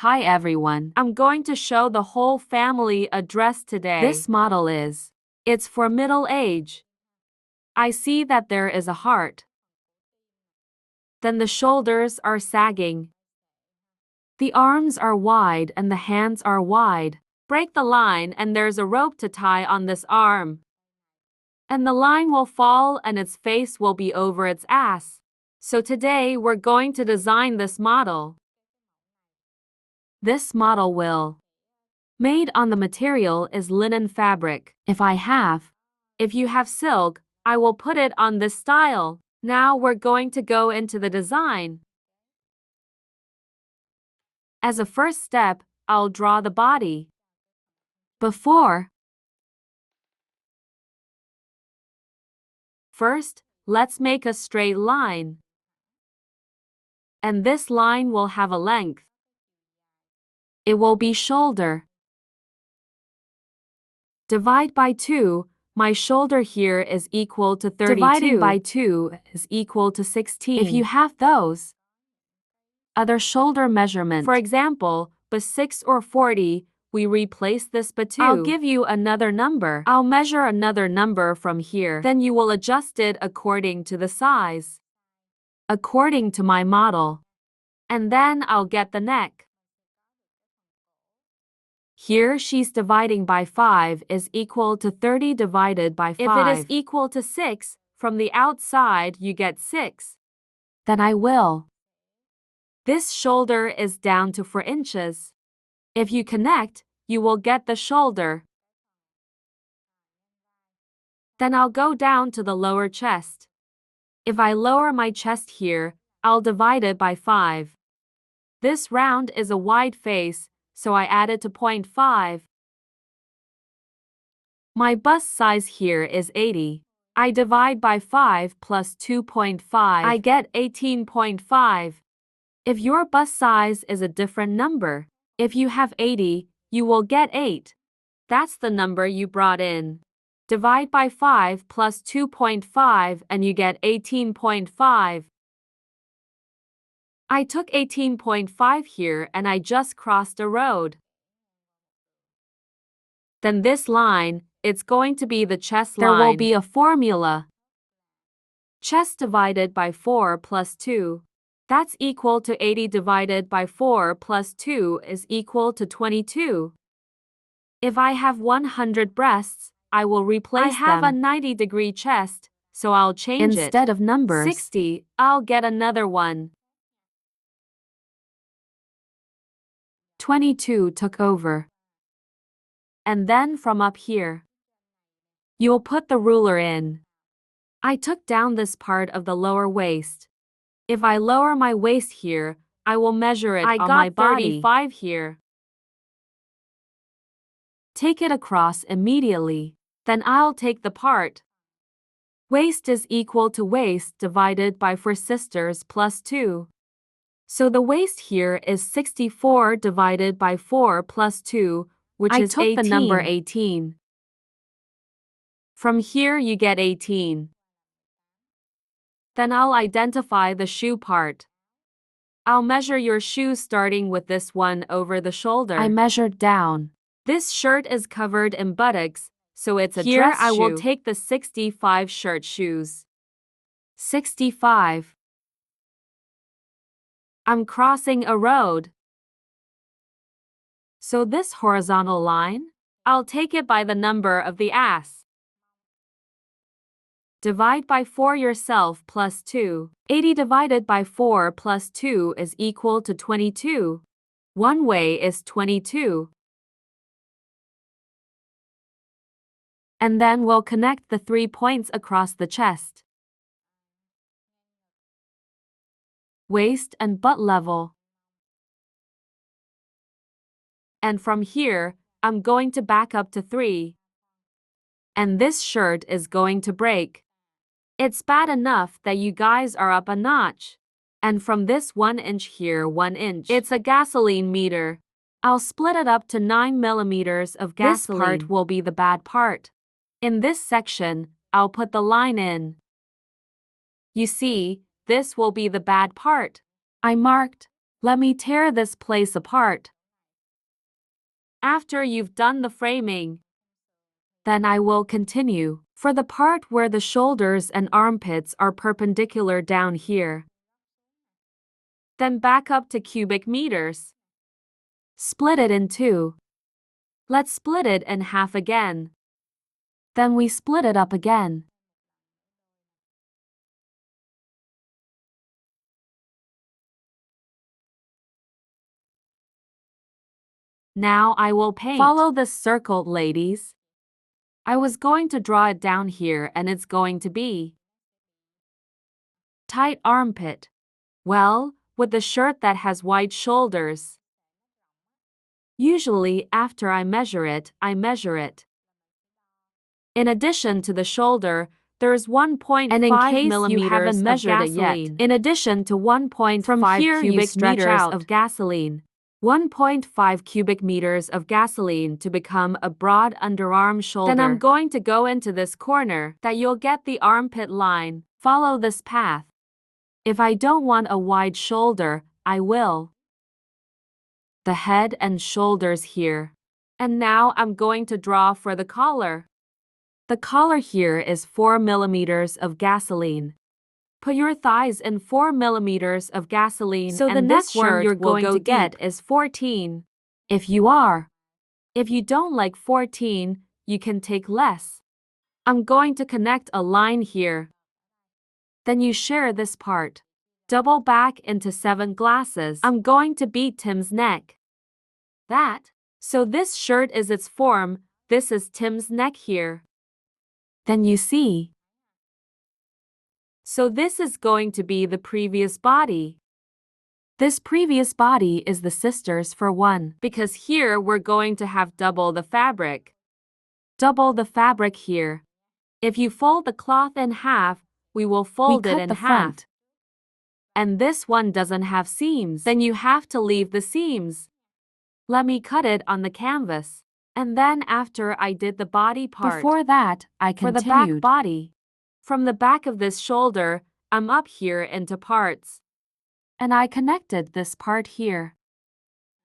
Hi everyone. I'm going to show the whole family a dress today. This model it's for middle age. I see that there is a heart. Then the shoulders are sagging. The arms are wide and the hands are wide. Break the line and there's a rope to tie on this arm. And the line will fall and its face will be over its ass. So today we're going to design this model. This model will made on the material is linen fabric. If you have silk, I will put it on this style. Now we're going to go into the design. As a first step, I'll draw the body. First, let's make a straight line. And this line will have a length. It will be shoulder. Divide by 2, my shoulder here is equal to 32. Dividing by 2 is equal to 16. If you have those other shoulder measurement, for example, by 6 or 40, we replace this by 2. I'll give you another number. I'll measure another number from here. Then you will adjust it according to the size, according to my model. And then I'll get the neck. Here she's dividing by 5 is equal to 30 divided by 5. If it is equal to 6, from the outside you get 6. Then I will. This shoulder is down to 4 inches. If you connect, you will get the shoulder. Then I'll go down to the lower chest. If I lower my chest here, I'll divide it by 5. This round is a wide face, so I added to 0.5. My bust size here is 80. I divide by 5 plus 2.5. I get 18.5. If your bust size is a different number, if you have 80, you will get 8. That's the number you brought in. Divide by 5 plus 2.5 and you get 18.5. I took 18.5 here and I just crossed a road. Then this line, it's going to be the chest line. There will be a formula. Chest divided by 4 plus 2. That's equal to 80 divided by 4 plus 2 is equal to 22. If I have 100 breasts, I will replace them. I have a 90-degree chest, so I'll change it. Instead of numbers 60, I'll get another one. 22 took over. And then from up here, you'll put the ruler in. I took down this part of the lower waist. If I lower my waist here, I will measure it on my body. I got 35 here. Take it across immediately. Then I'll take the part. Waist is equal to waist divided by 4 sisters plus 2. So the waist here is 64 divided by 4 plus 2, which is 18. I took the number 18. From here you get 18. Then I'll identify the shoe part. I'll measure your shoes starting with this one over the shoulder. I measured down. This shirt is covered in buttocks, so it's a dress shoe. Here I will take the 65 shirt shoes. 65. I'm crossing a road. So this horizontal line, I'll take it by the number of the ass. Divide by 4 yourself plus 2. 80 divided by 4 plus 2 is equal to 22. One way is 22. And then we'll connect the 3 points across the chest, waist and butt level. And from here, I'm going to back up to 3. And this shirt is going to break. It's bad enough that you guys are up a notch. And from this 1 inch here 1 inch, it's a gasoline meter. I'll split it up to 9 millimeters of gasoline. This part will be the bad part. In this section, I'll put the line in. You see, this will be the bad part. I marked Let me tear this place apart. After you've done the framing, then I will continue for the part where the shoulders and armpits are perpendicular down here. Then back up to cubic meters. Split it in two. Let's split it in half again. Then we split it up again. Now I will paint. Follow this circle, ladies. I was going to draw it down here and it's going to be tight armpit. Well, with the shirt that has wide shoulders. Usually after I measure it. In addition to the shoulder, there's 1.5 millimeters of gasoline. In addition to 1.5 cubic meters of gasoline. 1.5 cubic meters of gasoline to become a broad underarm shoulder. Then I'm going to go into this corner that you'll get the armpit line. Follow this path. If I don't want a wide shoulder, I will. The head and shoulders here. And now I'm going to draw for the collar. The collar here is 4 millimeters of gasoline. Put your thighs in 4 millimeters of gasoline, so the next one you're going to get is 14. If you don't like 14, you can take less. I'm going to connect a line here. Then you share this part. Double back into 7 glasses. I'm going to beat Tim's neck. So this shirt is its form, this is Tim's neck here. Then you see. So this is going to be the previous body. This previous body is the sisters for one, because here we're going to have double the fabric. Double the fabric here. If you fold the cloth in half, we will fold it in half. And this one doesn't have seams, then you have to leave the seams. Let me cut it on the canvas. And then after I did the body part. Before that, I continued. For the back body. From the back of this shoulder, I'm up here into parts. And I connected this part here.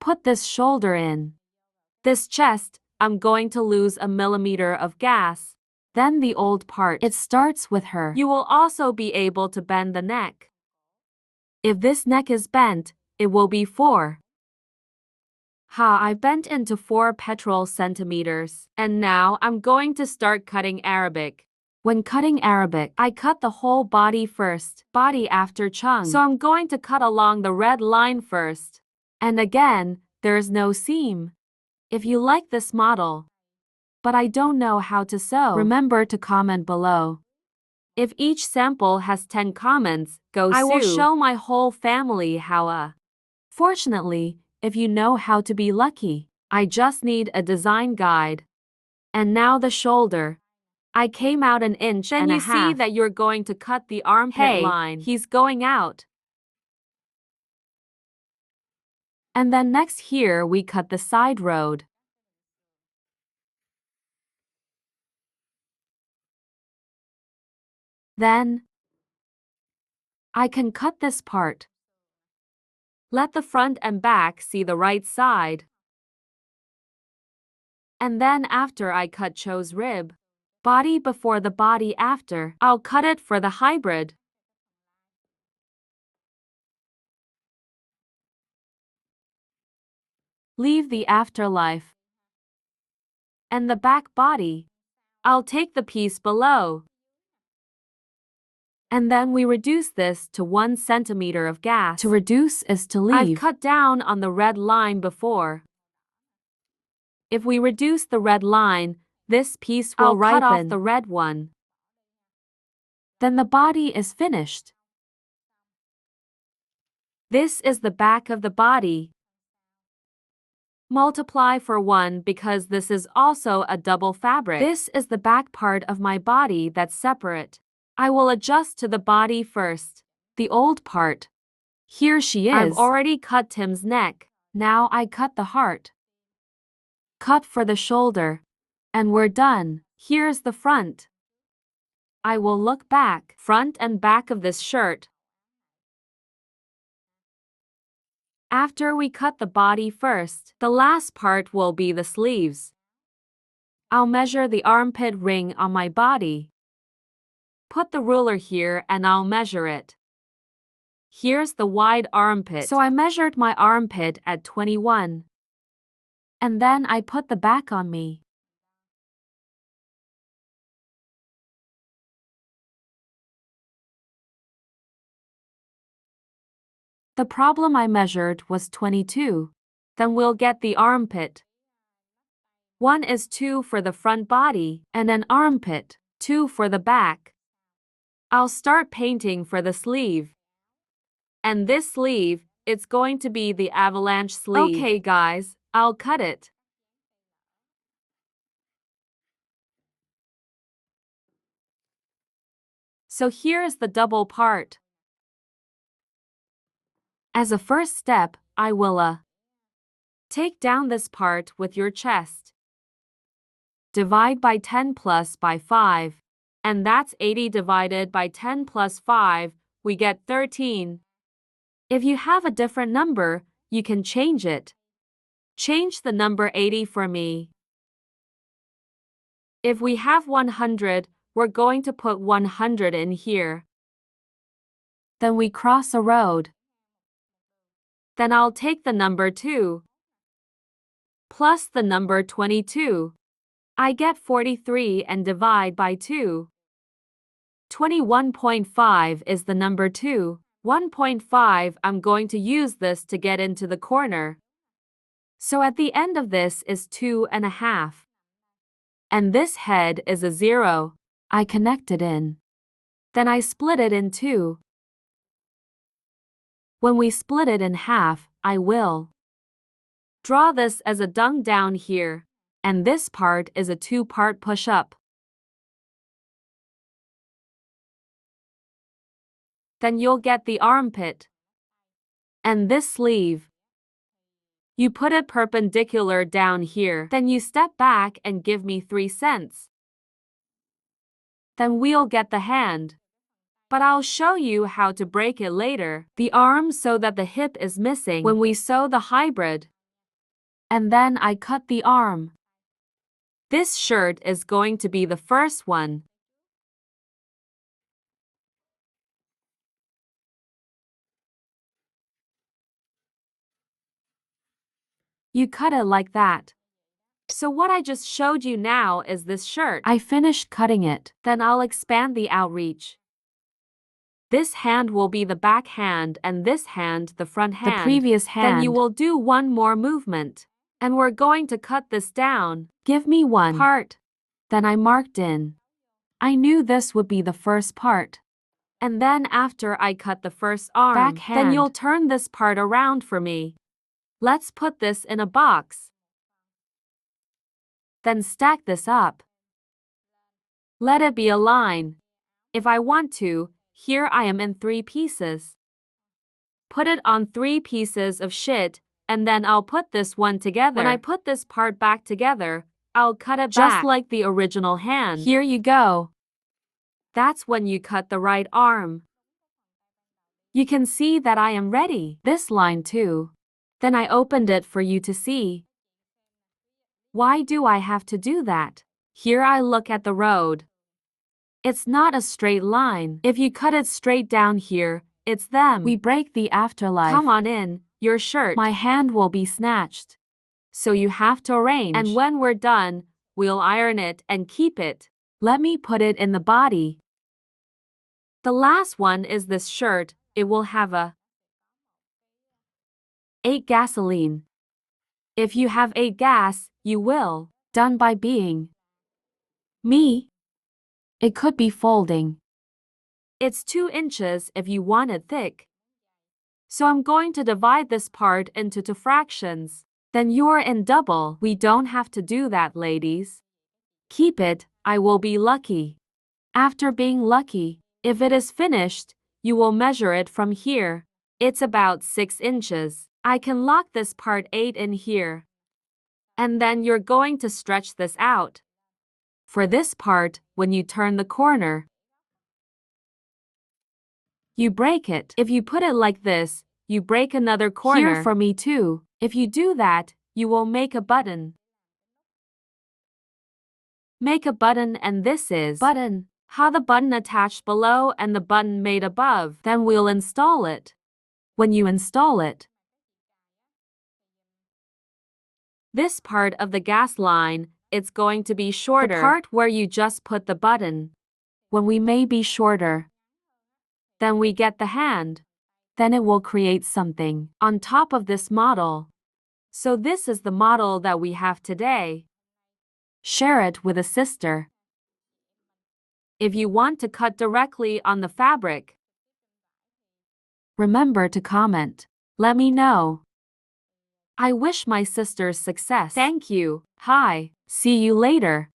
Put this shoulder in. This chest, I'm going to lose a millimeter of gas. Then the old part. It starts with her. You will also be able to bend the neck. If this neck is bent, it will be 4. I bent into 4 petrol centimeters. And now I'm going to start cutting Arabic. When cutting Arabic, I cut the whole body first, body after chung. So I'm going to cut along the red line first. And again, there's no seam. If you like this model, but I don't know how to sew, remember to comment below. If each sample has 10 comments, I will show my whole family how. Fortunately, if you know how to be lucky, I just need a design guide. And now the shoulder. I came out an inch and a half. Then you see that you're going to cut the armpit line. He's going out. And then next here we cut the side road. Then I can cut this part. Let the front and back see the right side. And then after I cut Cho's rib, body before the body after, I'll cut it for the hybrid. Leave the afterlife. And the back body, I'll take the piece below. And then we reduce this to 1 centimeter of gas. To reduce is to leave. I've cut down on the red line before. If we reduce the red line, this piece will ripen. Cut off the red one. Then the body is finished. This is the back of the body. Multiply for 1 because this is also a double fabric. This is the back part of my body that's separate. I will adjust to the body first. The old part. Here she is. I've already cut Tim's neck. Now I cut the heart. Cut for the shoulder. And we're done. Here's the front. I will look back, front and back of this shirt. After we cut the body first, the last part will be the sleeves. I'll measure the armpit ring on my body. Put the ruler here and I'll measure it. Here's the wide armpit. So I measured my armpit at 21. And then I put the back on me. The problem I measured was 22. Then we'll get the armpit. 1 is 2 for the front body, and an armpit, 2 for the back. I'll start painting for the sleeve. And this sleeve, it's going to be the avalanche sleeve. Okay guys, I'll cut it. So here's the double part. As a first step, I will take down this part with your chest. Divide by 10 plus by 5. And that's 80 divided by 10 plus 5, we get 13. If you have a different number, you can change it. Change the number 80 for me. If we have 100, we're going to put 100 in here. Then we cross a road. Then I'll take the number 2 plus the number 22. I get 43 and divide by 2. 21.5 is the number 2. 1.5 I'm going to use this to get into the corner. So at the end of this is 2.5. And this head is a 0. I connect it in. Then I split it in 2. When we split it in half, I will draw this as a dung down here. And this part is a 2-part push-up. Then you'll get the armpit. And this sleeve. You put it perpendicular down here. Then you step back and give me 3 cents. Then we'll get the hand. But I'll show you how to break it later. The arm so that the hip is missing when we sew the hybrid. And then I cut the arm. This shirt is going to be the first one. You cut it like that. So what I just showed you now is this shirt. I finished cutting it. Then I'll expand the outreach. This hand will be the back hand and this hand the front hand. The previous hand. Then you will do one more movement. And we're going to cut this down. Give me one part. Then I marked in. I knew this would be the first part. And then after I cut the first arm, back hand, then you'll turn this part around for me. Let's put this in a box. Then stack this up. Let it be a line. If I want to, here I am in 3 pieces. Put it on 3 pieces of shit, and then I'll put this one together. When I put this part back together, I'll cut it back just like the original hand. Here you go. That's when you cut the right arm. You can see that I am ready. This line too. Then I opened it for you to see. Why do I have to do that? Here I look at the road. It's not a straight line. If you cut it straight down here, it's them. We break the afterlife. Come on in, your shirt. My hand will be snatched. So you have to arrange. And when we're done, we'll iron it and keep it. Let me put it in the body. The last one is this shirt. It will have a 8 gasoline. If you have 8 gas, you will. Done by being me. It could be folding. It's 2 inches if you want it thick. So I'm going to divide this part into 2 fractions. Then you're in double. We don't have to do that, ladies. Keep it, I will be lucky. After being lucky, if it is finished, you will measure it from here. It's about 6 inches. I can lock this part 8 in here. And then you're going to stretch this out. For this part, when you turn the corner, you break it. If you put it like this, you break another corner. Here for me too. If you do that, you will make a button. Make a button, and this is button. How the button attached below and the button made above. Then we'll install it. When you install it, this part of the gas line, it's going to be shorter. The part where you just put the button. When we may be shorter. Then we get the hand. Then it will create something on top of this model. So this is the model that we have today. Share it with a sister. If you want to cut directly on the fabric, remember to comment. Let me know. I wish my sisters success. Thank you. Hi. See you later.